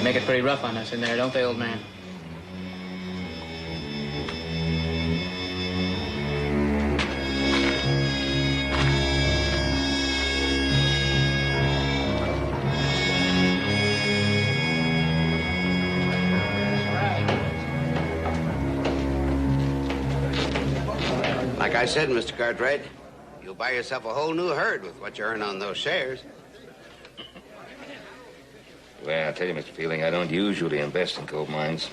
make it pretty rough on us in there, don't they, old man? Like I said, Mr. Cartwright, you'll buy yourself a whole new herd with what you earn on those shares. Well, I'll tell you, Mr. Fielding, I don't usually invest in gold mines.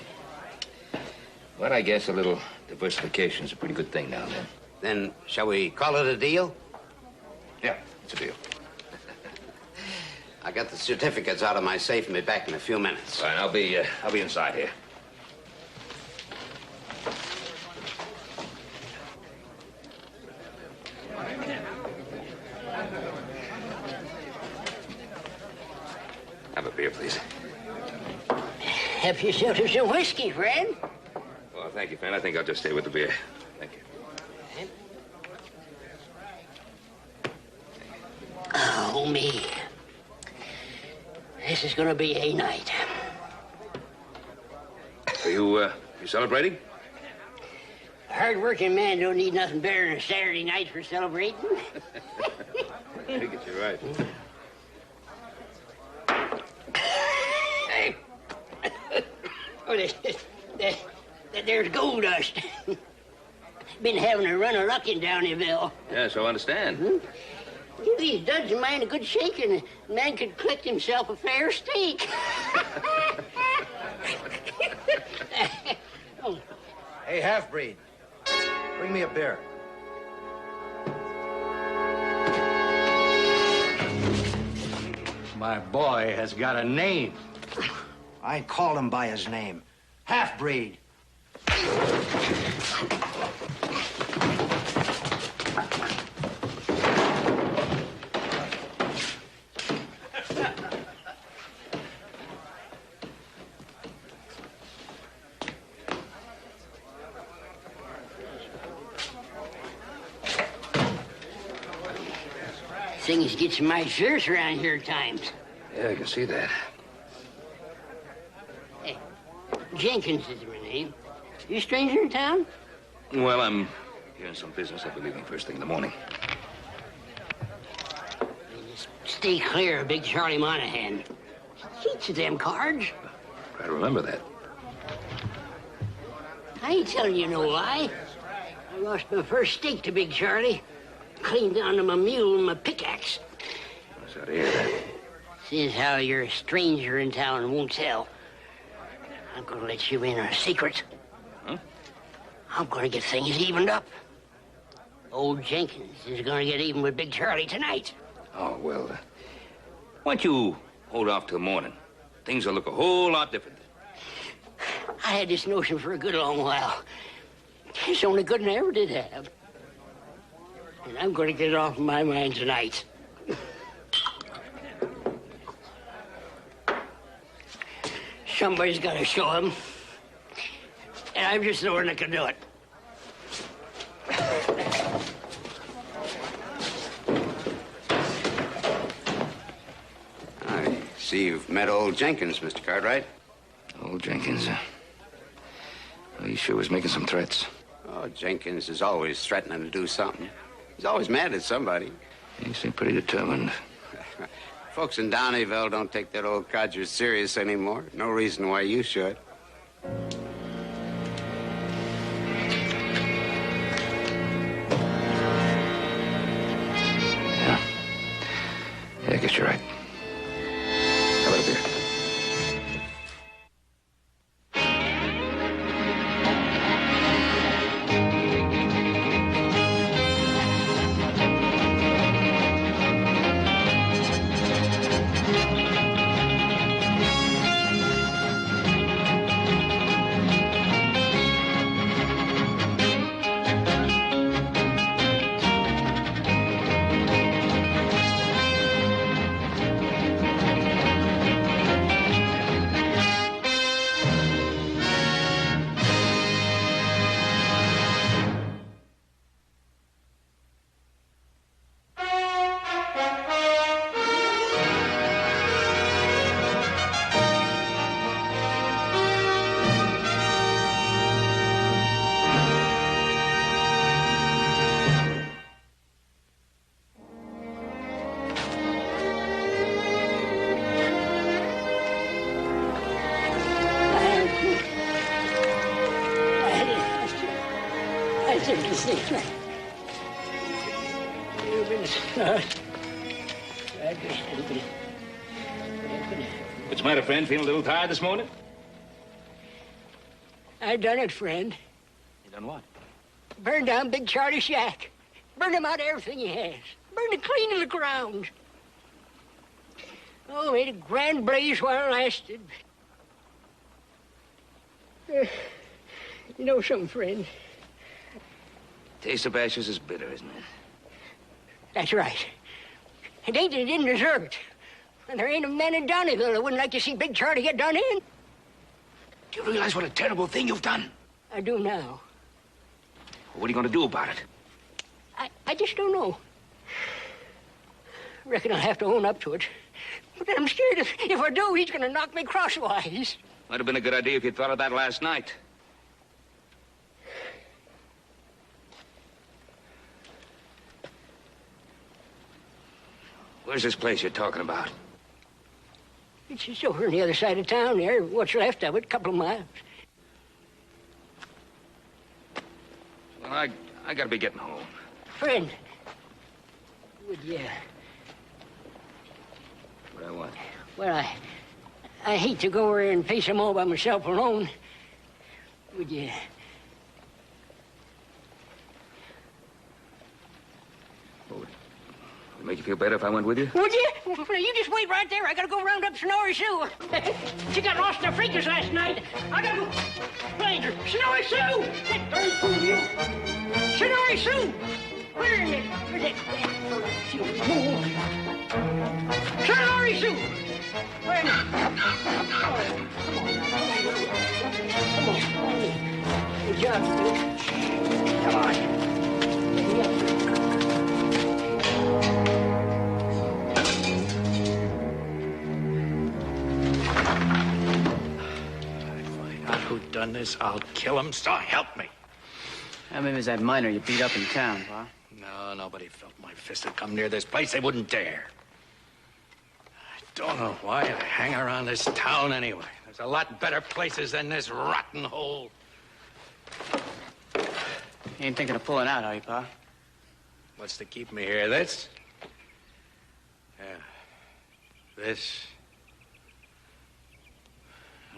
But I guess a little diversification is a pretty good thing now and then. Then, shall we call it a deal? Yeah, it's a deal. I got the certificates out of my safe and be back in a few minutes. Fine, I'll be inside here. Have a beer, please. Help yourself to some whiskey, friend. Well, thank you, friend. I think I'll just stay with the beer. Thank you. Oh, me. This is gonna be a night. Are you celebrating? A hard-working man don't need nothing better than a Saturday night for celebrating. I think you're right. Oh, there's gold dust. Been having a run of luck in Downeyville. Yeah, so I understand. Give these duds of mine a good shaking, a man could collect himself a fair stake. Hey, half-breed, bring me a beer. My boy has got a name. I called him by his name. Half-breed. Things gets mighty fierce around here at times. Yeah, I can see that. Hey, Jenkins is my name. You a stranger in town? Well, I'm here in some business. I'll be leaving first thing in the morning. Just stay clear of Big Charlie Monahan. Cheats of them cards. Try to remember that. I ain't telling you no lie. I lost my first stake to Big Charlie. Cleaned down to my mule and my pickaxe. I'm sorry to hear that. Seeing how you're a stranger in town and won't tell, I'm gonna let you in on a secret. Huh? I'm gonna get things evened up. Old Jenkins is gonna get even with Big Charlie tonight. Oh, well, why don't you hold off till morning? Things will look a whole lot different. I had this notion for a good long while. It's the only good I ever did have. And I'm gonna get it off my mind tonight. Somebody's gotta show him. And I'm just the one that can do it. I see you've met old Jenkins, Mr. Cartwright. Old Jenkins, well, he sure was making some threats. Oh, Jenkins is always threatening to do something. He's always mad at somebody. He seemed pretty determined. Folks in Downeyville don't take that old codger serious anymore. No reason why you should. Yeah, I guess you're right. How about a beer? What's the matter, friend? Feeling a little tired this morning? I done it, friend. You done what? Burned down Big Charlie's shack. Burned him out of everything he has. Burned it clean to the ground. Oh, made a grand blaze while it lasted. You know something, friend? Taste of ashes is bitter, isn't it? That's right. It ain't that he didn't deserve it. And there ain't a man in Donnyville that wouldn't like to see Big Charlie get done in. Do you realize what a terrible thing you've done? I do now. What are you going to do about it? I just don't know. Reckon I'll have to own up to it. But then I'm scared if I do, he's going to knock me crosswise. Might have been a good idea if you'd thought of that last night. Where's this place you're talking about? It's just over on the other side of town there. What's left of it, a couple of miles. Well, I gotta be getting home. Friend, would you... What I want? Well, I hate to go over there and face them all by myself alone. Would you... Would it make you feel better if I went with you? Would you? Well, you just wait right there. I gotta go round up Snorri Sue. She got lost in the freakers last night. I gotta go find her. Snorri Sue! That bird fool you! Snorri Sue! Where is it? Where's it? Snorri Sue! Where is it? Come on. Good job, Sue. Come on. Get me up. Who done this? I'll kill him, so help me. How many was that miner you beat up in town, Pa? No, nobody felt my fist had come near this place. They wouldn't dare. I don't know why I hang around this town anyway. There's a lot better places than this rotten hole. You ain't thinking of pulling out, are you, Pa? What's to keep me here? This? Yeah. This.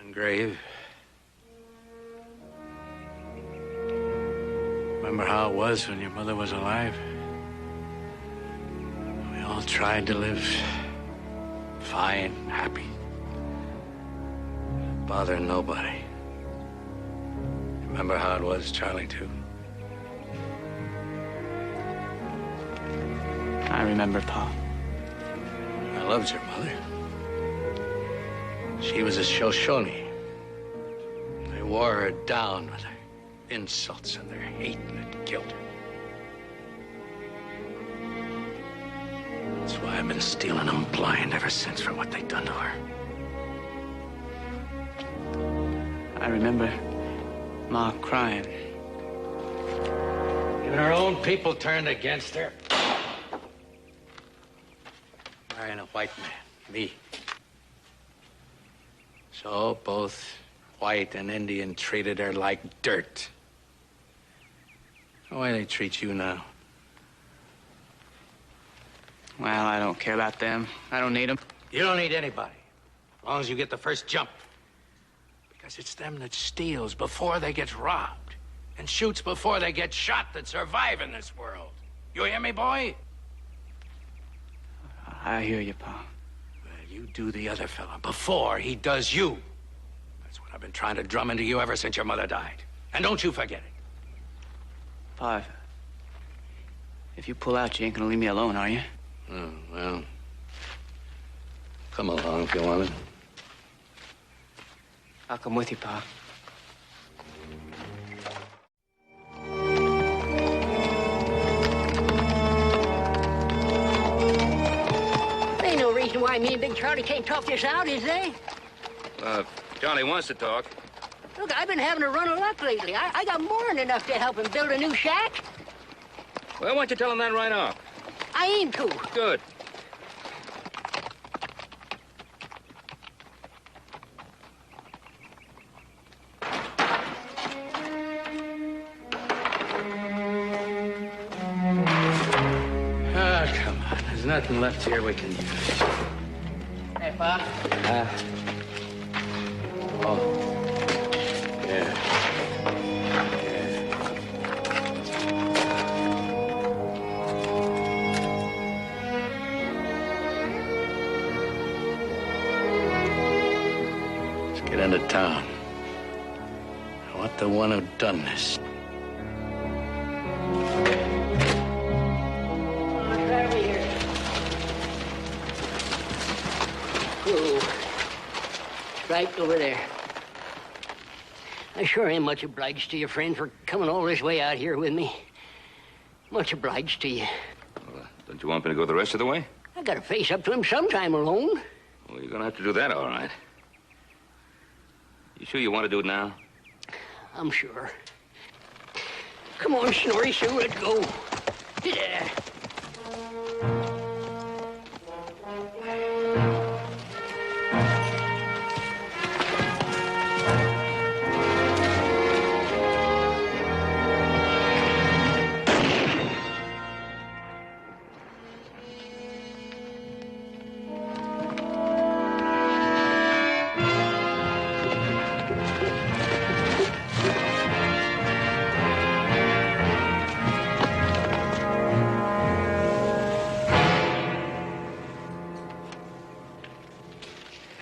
And grave. Remember how it was when your mother was alive? We all tried to live fine, happy. Bother nobody. Remember how it was, Charlie, too? I remember, Pa. I loved your mother. She was a Shoshone. They wore her down with their insults and their hate, and it killed her. That's why I've been stealing them blind ever since for what they've done to her. I remember Ma crying. Even her own people turned against her. Marrying a white man, me. So both white and Indian treated her like dirt. The way they treat you now. Well, I don't care about them. I don't need them. You don't need anybody, as long as you get the first jump. Because it's them that steals before they get robbed and shoots before they get shot that survive in this world. You hear me, boy? I hear you, Pa. Well, you do the other fella before he does you. That's what I've been trying to drum into you ever since your mother died. And don't you forget it. Pa, if you pull out, you ain't gonna leave me alone, are you? Oh, well, come along if you want it. I'll come with you, Pa. There ain't no reason why me and Big Charlie can't talk this out, is there? If Charlie wants to talk. Look, I've been having a run of luck lately. I got more than enough to help him build a new shack. Well, why don't you tell him that right off? I aim to. Good. nothing left here we can use. Hey, Bob. Oh. Yeah. Let's get into town. I want the one who done this. Right over there. I sure am much obliged to you, friend, for coming all this way out here with me. Much obliged to you. Well, don't you want me to go the rest of the way? I gotta face up to him sometime alone. Well, you're gonna have to do that, all right. You sure you want to do it now? I'm sure. Come on, Snorri Sue, let's go. Yeah.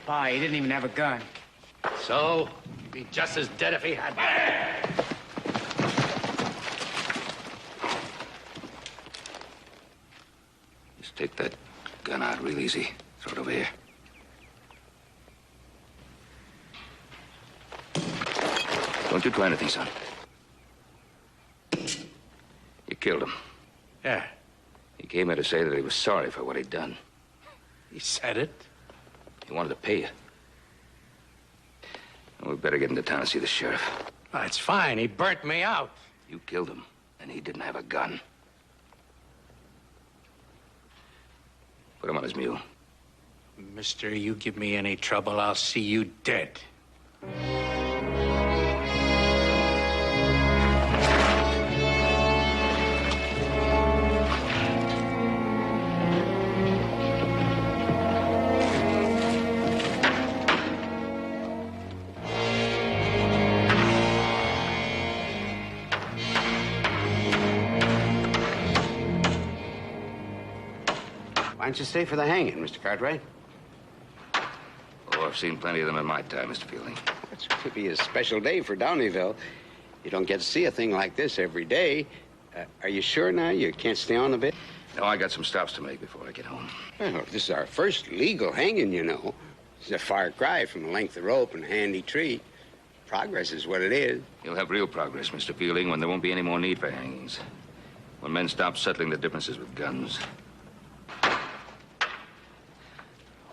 Pa, he didn't even have a gun. So, he'd be just as dead if he had. Just take that gun out real easy. Throw it over here. Don't you try anything, son. You killed him. Yeah, He came here to say that he was sorry for what he'd done. he said it. He wanted to pay you. Well, we better get into town and see the sheriff. It's fine. He burnt me out. You killed him, and he didn't have a gun. Put him on his mule. Mister, you give me any trouble, I'll see you dead. Why don't you stay for the hanging, Mr. Cartwright? Oh, I've seen plenty of them in my time, Mr. Fielding. It's going to be a special day for Downeyville. You don't get to see a thing like this every day. Are you sure now you can't stay on a bit? No, I got some stops to make before I get home. Well, this is our first legal hanging, you know. It's a far cry from a length of rope and a handy tree. Progress is what it is. You'll have real progress, Mr. Fielding, when there won't be any more need for hangings. When men stop settling the differences with guns.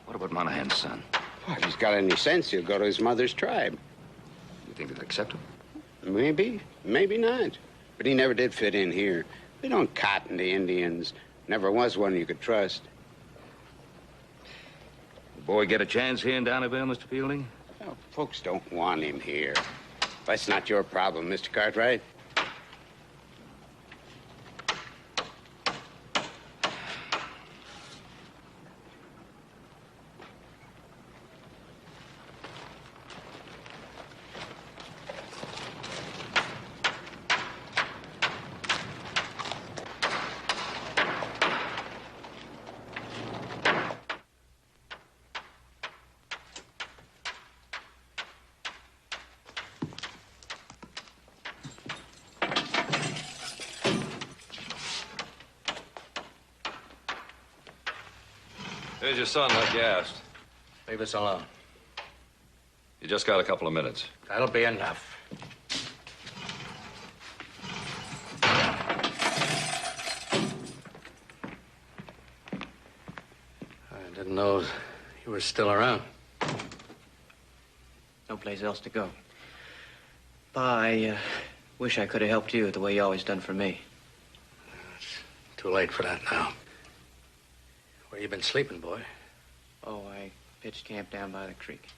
What about Monahan's son? Well, if he's got any sense, he'll go to his mother's tribe. You think they'll accept him? Maybe, maybe not. But he never did fit in here. We don't cotton to Indians. Never was one you could trust. The boy get a chance here in Downeyville, Mr. Fielding? Well, folks don't want him here. That's not your problem, Mr. Cartwright. Here's your son, like you asked. Leave us alone. You just got a couple of minutes. That'll be enough. I didn't know you were still around. No place else to go. Pa, I wish I could have helped you the way you always done for me. It's too late for that now. Where you been sleeping, boy? Oh, I pitched camp down by the creek.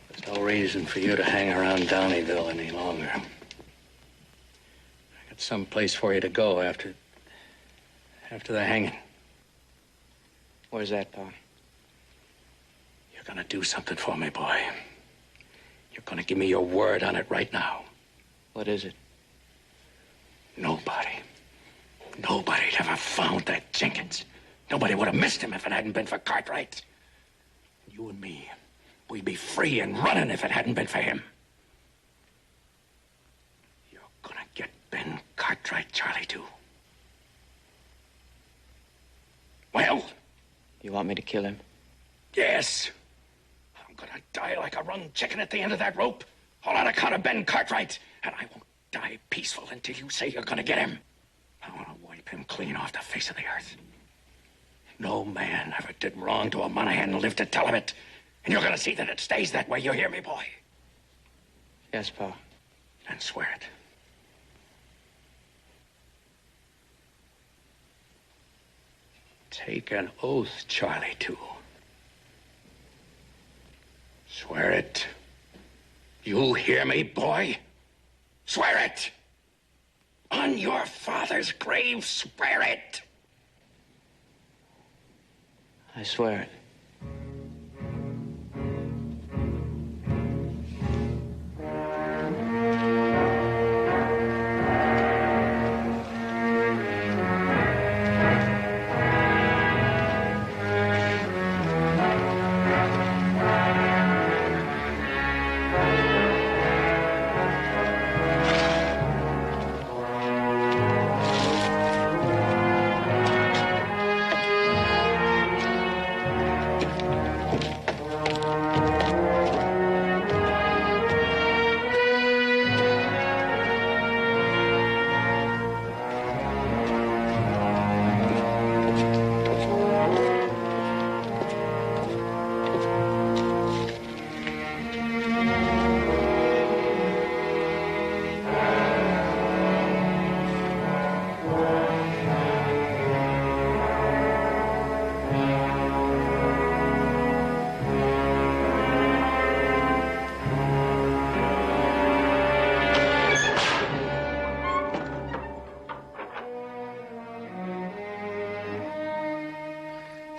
There's no reason for you to hang around Downeyville any longer. I got some place for you to go after the hanging. Where's that, Pa? You're gonna do something for me, boy. You're gonna give me your word on it right now. What is it? Nobody'd ever found that Jenkins. Nobody would have missed him if it hadn't been for Cartwrights. You and me, we'd be free and running if it hadn't been for him. You're gonna get Ben Cartwright, Charlie, too. Well? You want me to kill him? Yes. I'm gonna die like a run chicken at the end of that rope, all on account of Ben Cartwright. And I won't die peaceful until you say you're gonna get him. I want to wipe him clean off the face of the earth. No man ever did wrong to a Monahan and lived to tell of it. And you're gonna see that it stays that way. You hear me, boy? Yes, Pa. Then swear it. Take an oath, Charlie, too. Swear it. You hear me, boy? Swear it! On your father's grave, swear it! I swear it.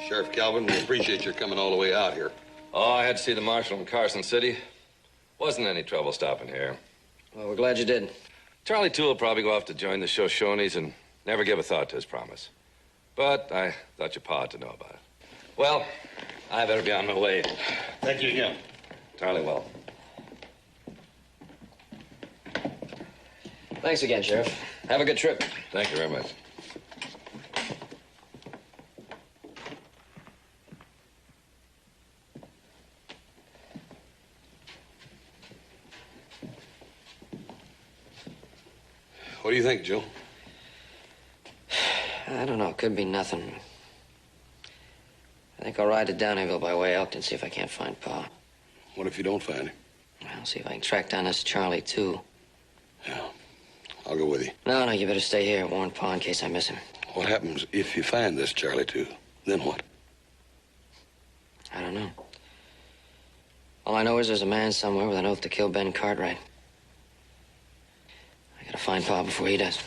Sheriff Calvin, we appreciate your coming all the way out here. Oh, I had to see the marshal in Carson City. Wasn't any trouble stopping here. Well, we're glad you did. Charlie Two will probably go off to join the Shoshones and never give a thought to his promise. But I thought your pa ought to know about it. Well, I better be on my way. Thank you again. Charlie, well. Thanks again, Sheriff. Have a good trip. Thank you very much. What do you think, Joe? I don't know. Could be nothing. I think I'll ride to Downeyville by way Elkton, see if I can't find Pa. What if you don't find him? I'll see if I can track down this Charlie, too. Yeah. I'll go with you. No, you better stay here. Warn Pa in case I miss him. What happens if you find this Charlie, too? Then what? I don't know. All I know is there's a man somewhere with an oath to kill Ben Cartwright. I gotta find Pa before he does.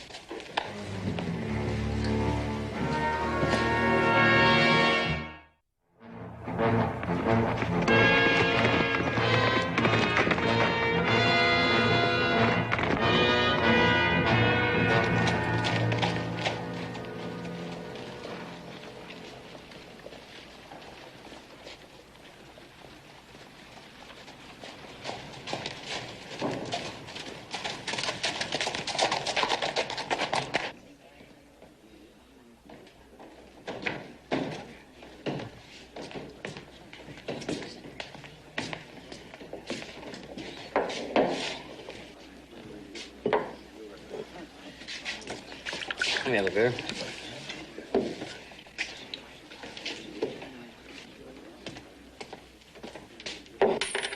Let me have a beer.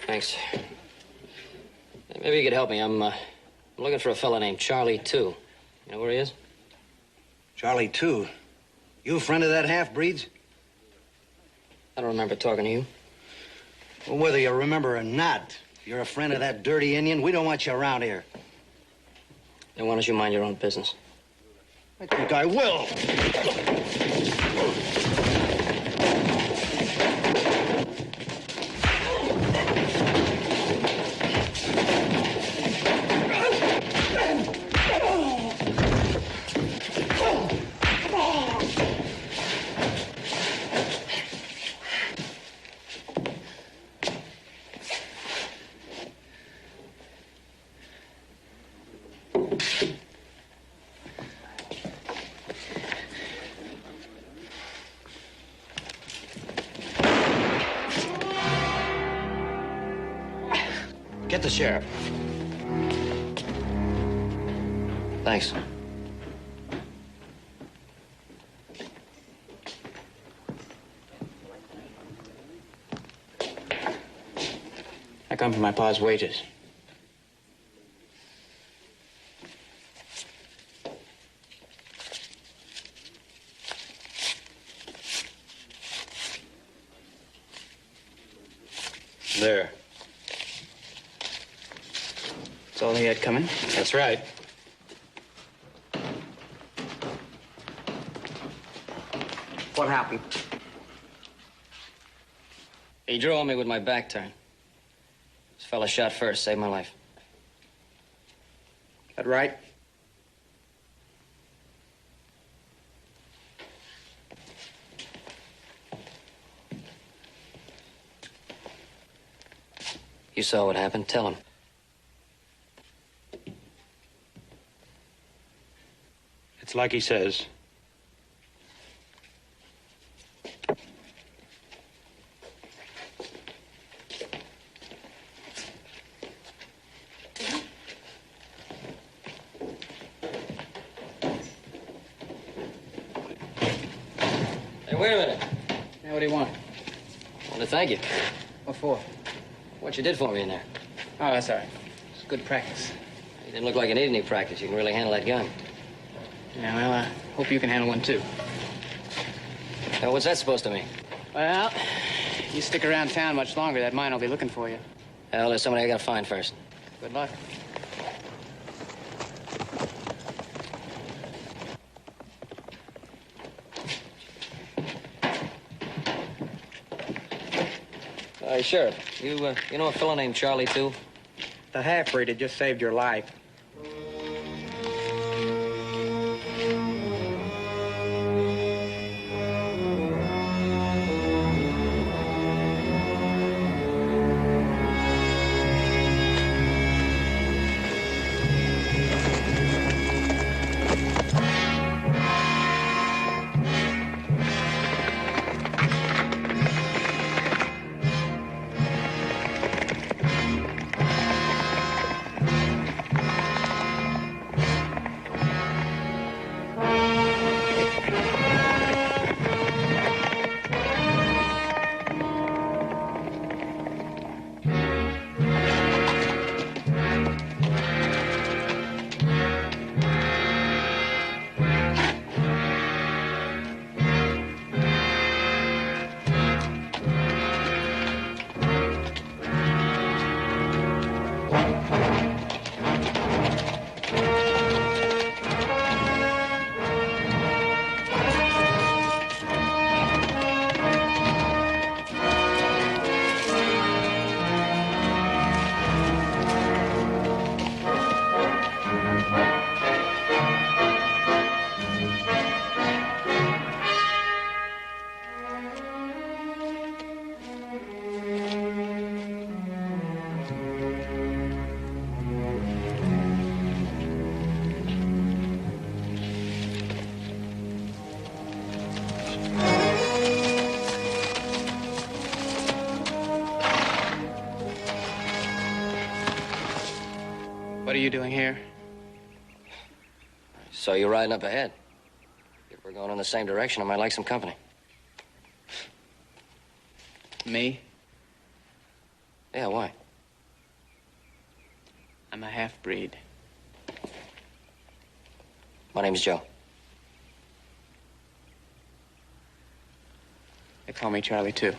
Thanks. Maybe you could help me. I'm looking for a fella named Charlie Two. You know where he is? Charlie Two? You a friend of that half-breed's? I don't remember talking to you. Well, whether you remember or not, you're a friend of that dirty Indian. We don't want you around here. Then why don't you mind your own business? I think I will. Get the sheriff. Thanks. I come for my pa's wages. There. That's all he had coming. That's right. What happened? He drew on me with my back turned. This fella shot first, saved my life. That right? You saw what happened. Tell him. It's like he says. Hey, wait a minute. Now, what do you want? I want to thank you. What for? What you did for me in there. Oh, that's all right. It's good practice. You didn't look like you needed any practice. You can really handle that gun. Yeah, well, I hope you can handle one, too. Now, what's that supposed to mean? Well, you stick around town much longer, that mine will be looking for you. Hell, there's somebody I gotta find first. Good luck. Sheriff, you know a fellow named Charlie, too? The half-breed had just saved your life. What are you doing here? Saw you riding up ahead. If we're going in the same direction, I might like some company. Me? Yeah, why? I'm a half-breed. My name's Joe. They call me Charlie, too.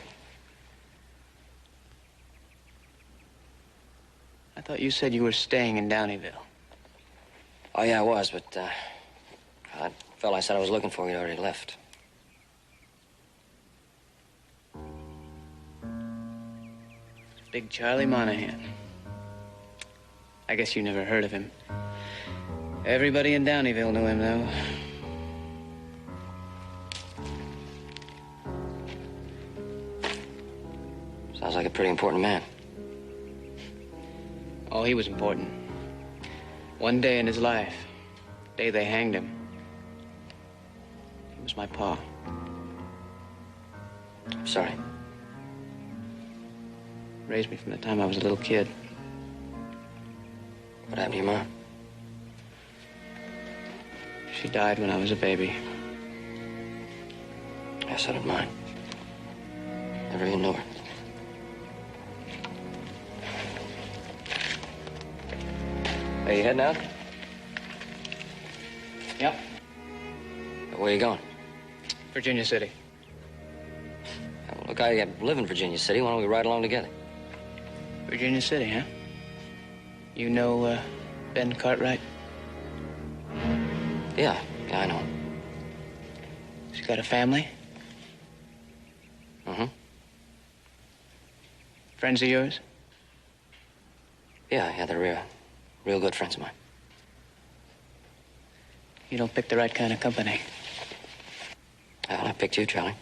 I thought you said you were staying in Downeyville. Oh, yeah, I was, but, that fella I said I was looking for, he'd already left. Big Charlie Monahan. I guess you never heard of him. Everybody in Downeyville knew him, though. Sounds like a pretty important man. Oh, he was important. One day in his life, the day they hanged him, he was my pa. I'm sorry. Raised me from the time I was a little kid. What happened to your mom? She died when I was a baby. Yeah, so did mine. Never even knew her. Are you heading out? Yep. Where are you going? Virginia City. Look, I live in Virginia City. Why don't we ride along together? Virginia City, huh? You know, Ben Cartwright? Yeah, I know. She's got a family? Mm-hmm. Friends of yours? Yeah, they're real good friends of mine. You don't pick the right kind of company. Well, I picked you, Charlie.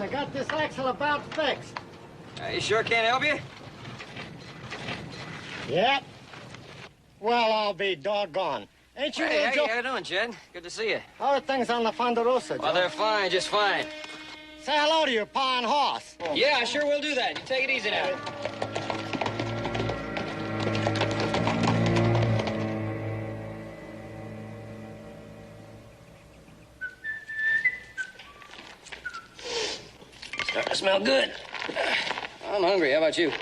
I got this axle about fixed. You sure can't help you? Yep. Well, I'll be doggone. Ain't you Hey, Joe? how you doing, Jed? Good to see you. How are things on the Ponderosa, Joe? Well, they're fine, just fine. Say hello to your pa and horse. Yeah, I sure will do that. You take it easy now. Starting to smell good. I'm hungry. How about you?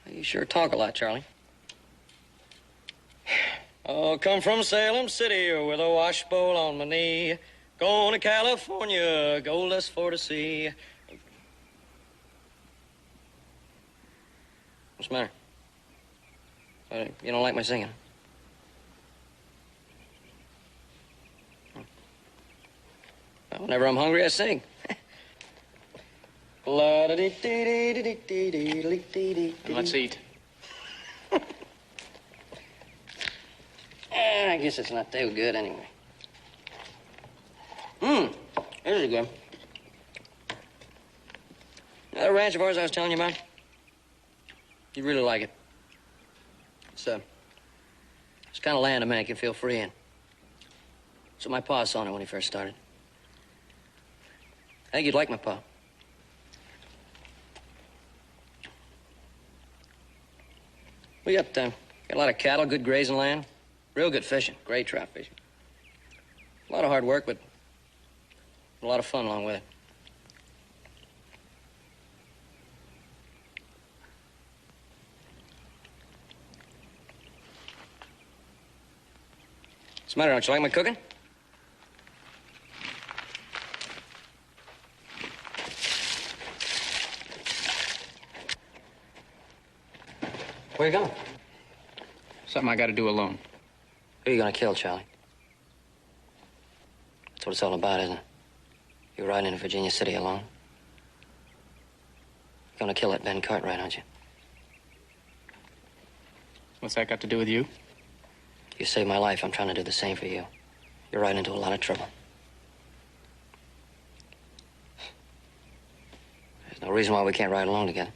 You sure talk a lot, Charlie. Oh, come from Salem City with a washbowl on my knee. Going to California, goalless for to see. What's the matter? You don't like my singing? Well, whenever I'm hungry, I sing. Let's eat. I guess it's not too good anyway. This is good. That ranch of ours I was telling you about, you'd really like it. It's the kind of land to make you feel free in. So my pa saw it when he first started. I think you'd like my pa. We got a lot of cattle, good grazing land, real good fishing, great trout fishing. A lot of hard work, but a lot of fun along with it. What's the matter? Don't you like my cooking? Where you going? Something I gotta do alone. Who are you gonna kill, Charlie? That's what it's all about, isn't it? You're riding into Virginia City alone. You're gonna kill that Ben Cartwright, aren't you? What's that got to do with you? You saved my life. I'm trying to do the same for you. You're riding into a lot of trouble. There's no reason why we can't ride along together.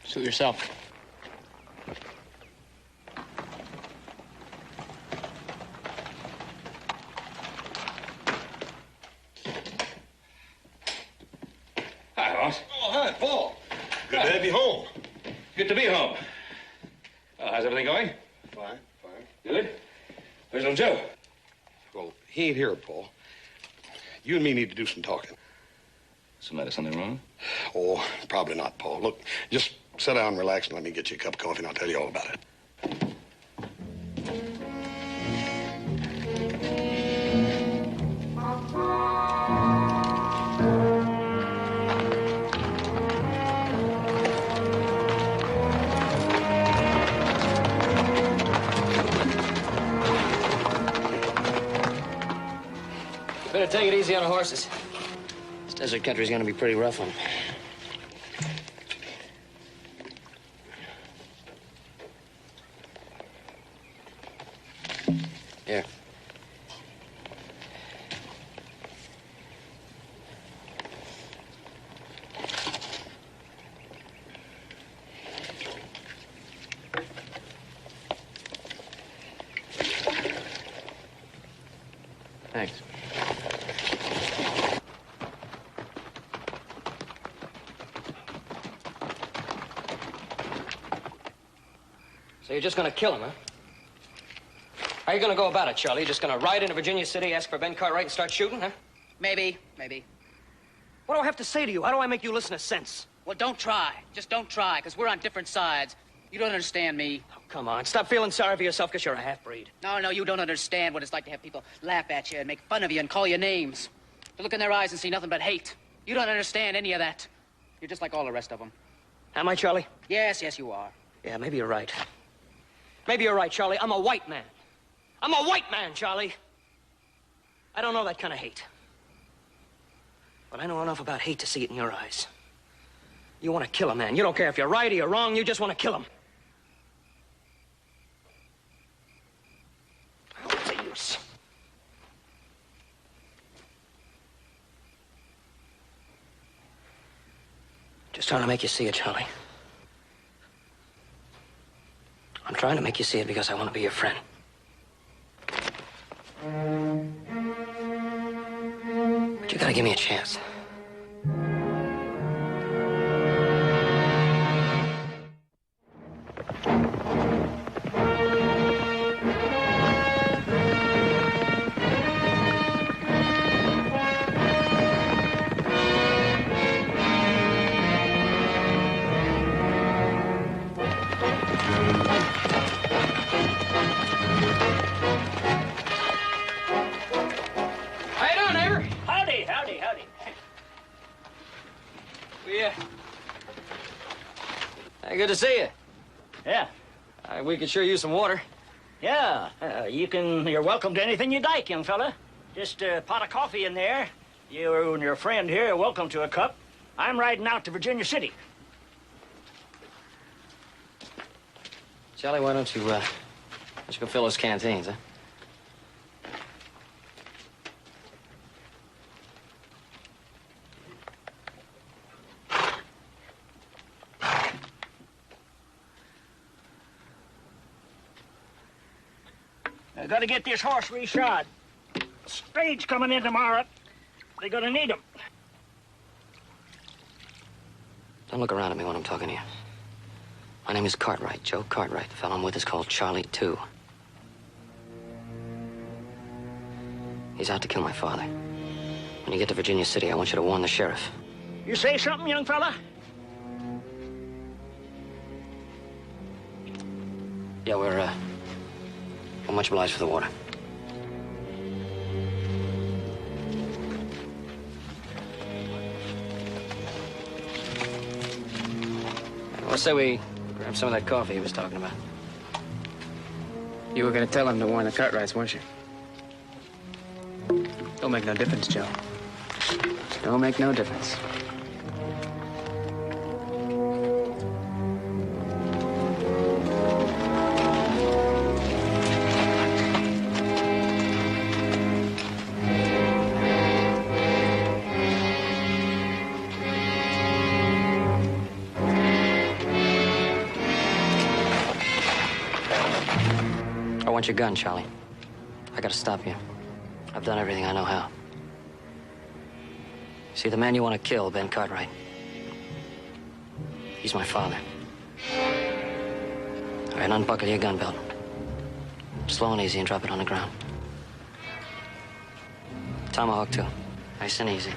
Suit yourself. Hi, Hoss. Oh, hi, Paul. Good to have you home. Good to be home. How's everything going? Fine. Good. Where's little Joe? Well, he ain't here, Paul. You and me need to do some talking. What's the matter? Something wrong? Oh, probably not, Paul. Look, just sit down and relax and let me get you a cup of coffee and I'll tell you all about it. Better take it easy on the horses. This desert country's gonna be pretty rough on them. Thanks. So you're just gonna kill him, huh? How are you gonna go about it, Charlie? You just gonna ride into Virginia City, ask for Ben Cartwright, and start shooting, huh? Maybe. What do I have to say to you? How do I make you listen to sense? Well, don't try. Just don't try, because we're on different sides. You don't understand me. Oh, come on. Stop feeling sorry for yourself because you're a half-breed. No, you don't understand what it's like to have people laugh at you and make fun of you and call you names. To look in their eyes and see nothing but hate. You don't understand any of that. You're just like all the rest of them. Am I, Charlie? Yes, you are. Yeah, maybe you're right. Maybe you're right, Charlie. I'm a white man. I'm a white man, Charlie. I don't know that kind of hate. But I know enough about hate to see it in your eyes. You want to kill a man. You don't care if you're right or you're wrong. You just want to kill him. What's the use? Just trying to make you see it, Charlie. I'm trying to make you see it because I want to be your friend. But you gotta give me a chance. Good to see you. Yeah. We could sure use some water. Yeah. You're welcome to anything you'd like, young fella. Just a pot of coffee in there. You and your friend here are welcome to a cup. I'm riding out to Virginia City. Charlie, why don't you go fill those canteens, huh? I gotta get this horse reshod. Stage coming in tomorrow. They're gonna need him. Don't look around at me when I'm talking to you. My name is Cartwright, Joe Cartwright. The fellow I'm with is called Charlie, too. He's out to kill my father. When you get to Virginia City, I want you to warn the sheriff. You say something, young fella? Yeah, we're much obliged for the water. Let's say we grab some of that coffee he was talking about. You were going to tell him to warn the Cartwrights, weren't you? Don't make no difference, Joe. Don't make no difference. I want your gun, Charlie. I gotta stop you. I've done everything I know how. See, the man you want to kill, Ben Cartwright, he's my father. All right, unbuckle your gun belt. Slow and easy and drop it on the ground. Tomahawk, too. Nice and easy.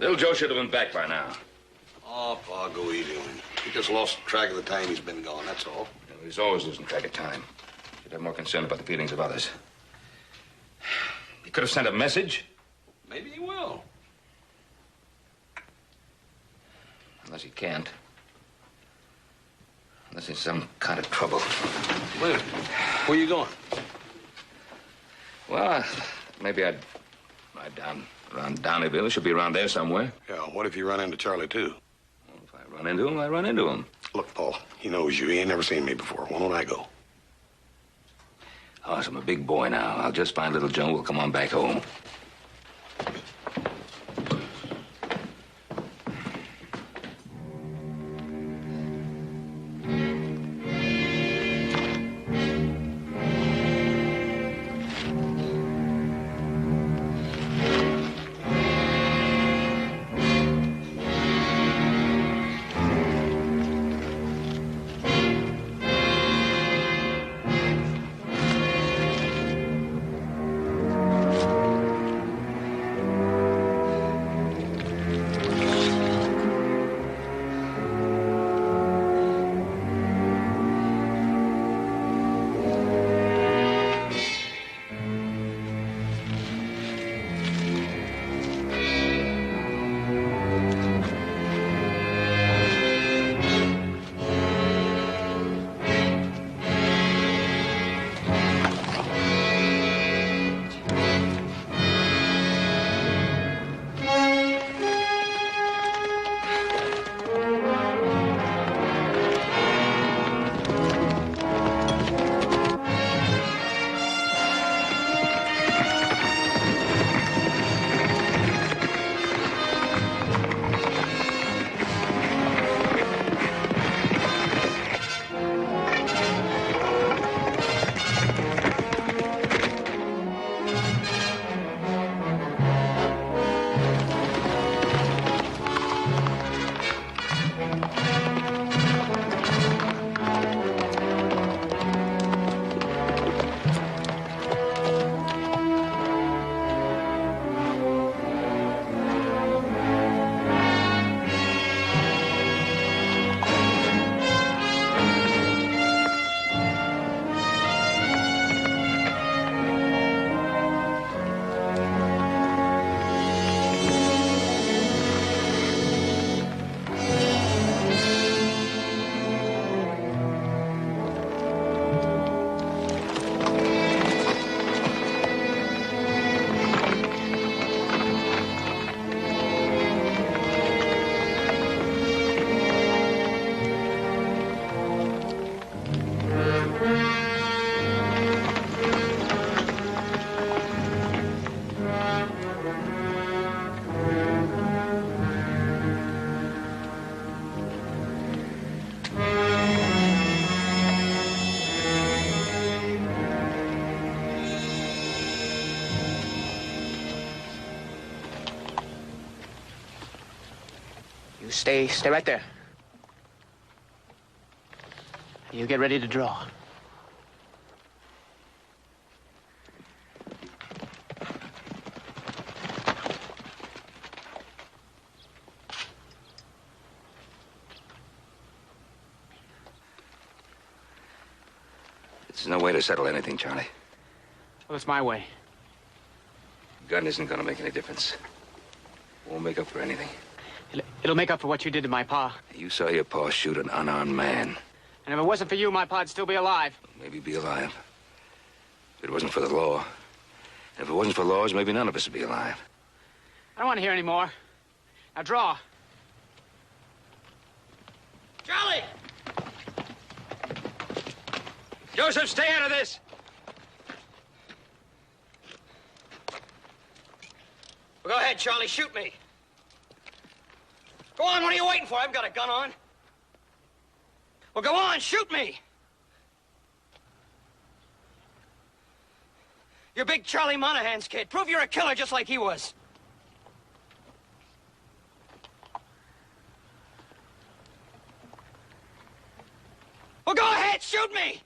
Little Joe should have been back by now. Oh, Pa, go easy on him. He just lost track of the time he's been gone, that's all. You know, he's always losing track of time. Should have more concern about the feelings of others. He could have sent a message. Maybe he will. Unless he can't. Unless he's some kind of trouble. Wait a minute. Where you going? Well, maybe I'd ride down around Downeyville. He should be around there somewhere. Yeah, what if you run into Charlie, too? Well, if I run into him, I run into him. Look, Paul, he knows you. He ain't never seen me before. Why don't I go? Oh, so I'm a big boy now. I'll just find little Joe. We'll come on back home. Stay right there. You get ready to draw. There's no way to settle anything, Charlie. Well, it's my way. Gun isn't gonna make any difference. Won't make up for anything. It'll make up for what you did to my pa. You saw your pa shoot an unarmed man. And if it wasn't for you, my pa'd still be alive. Maybe be alive. If it wasn't for the law. And if it wasn't for laws, maybe none of us would be alive. I don't want to hear any more. Now draw. Charlie! Joseph, stay out of this! Well, go ahead, Charlie, shoot me. Go on, what are you waiting for? I've got a gun on. Well, go on, shoot me. You're Big Charlie Monahan's kid. Prove you're a killer just like he was. Well, go ahead, shoot me!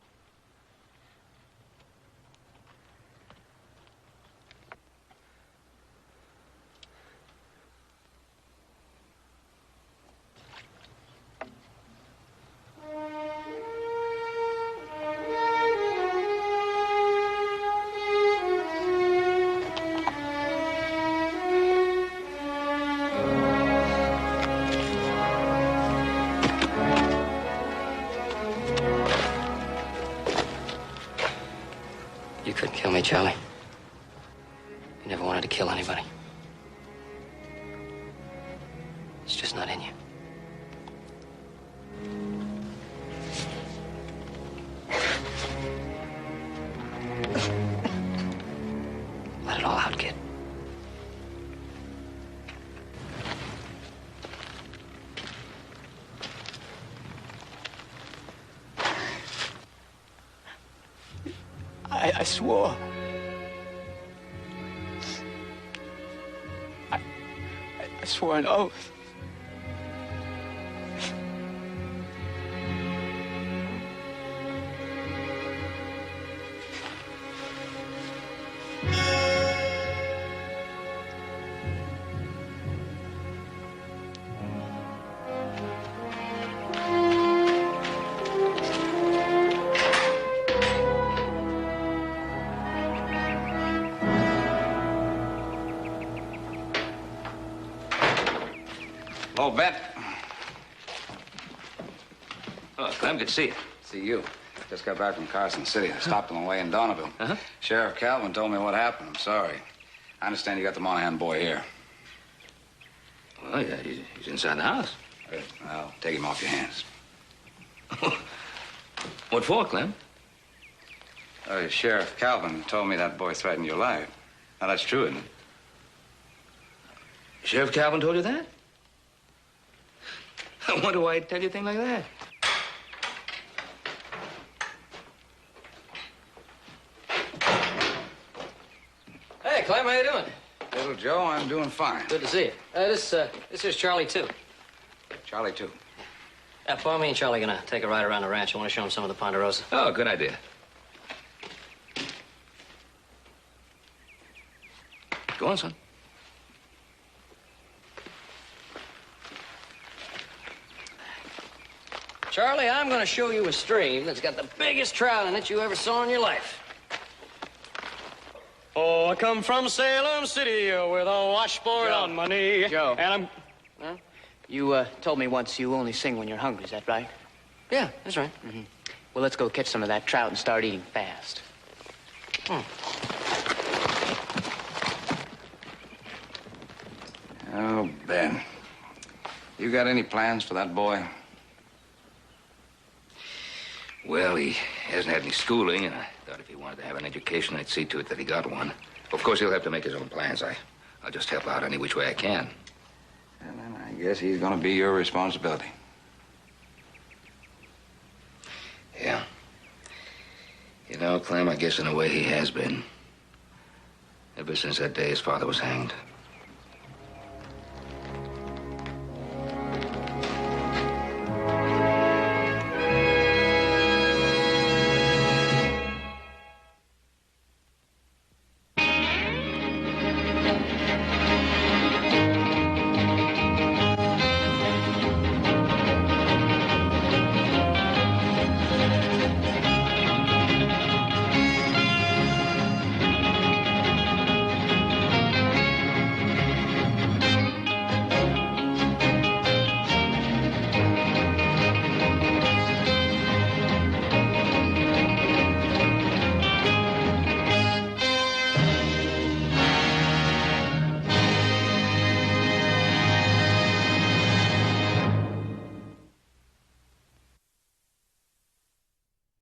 Charlie. You never wanted to kill anybody. It's just not in you. Let it all out, kid. I swore. I swore an oath. Oh, Bet. Oh, Clem, good to see you. See you. Just got back from Carson City. I stopped on the way in Donneville. Sheriff Calvin told me what happened. I'm sorry. I understand you got the Monahan boy here. Well, yeah, he's inside the house. Good. I'll take him off your hands. What for, Clem? Sheriff Calvin told me that boy threatened your life. Now, that's true, isn't it? Sheriff Calvin told you that? I wonder why he'd tell you a thing like that. Hey, Clem, how you doing? Little Joe, I'm doing fine. Good to see you. This is Charlie, too. Charlie, too. Paul, me and Charlie gonna take a ride around the ranch. I want to show him some of the Ponderosa. Oh, good idea. Go on, son. Charlie, I'm gonna show you a stream that's got the biggest trout in it you ever saw in your life. Oh, I come from Salem City with a washboard on my knee. Joe. And I'm... Huh? You told me once you only sing when you're hungry, is that right? Yeah, that's right. Mm-hmm. Well, let's go catch some of that trout and start eating fast. Oh, Ben. You got any plans for that boy? Well, he hasn't had any schooling, and I thought if he wanted to have an education, I'd see to it that he got one. Of course, he'll have to make his own plans. I'll just help out any which way I can. And then I guess he's gonna be your responsibility. Yeah. You know, Clem, I guess in a way he has been. Ever since that day his father was hanged.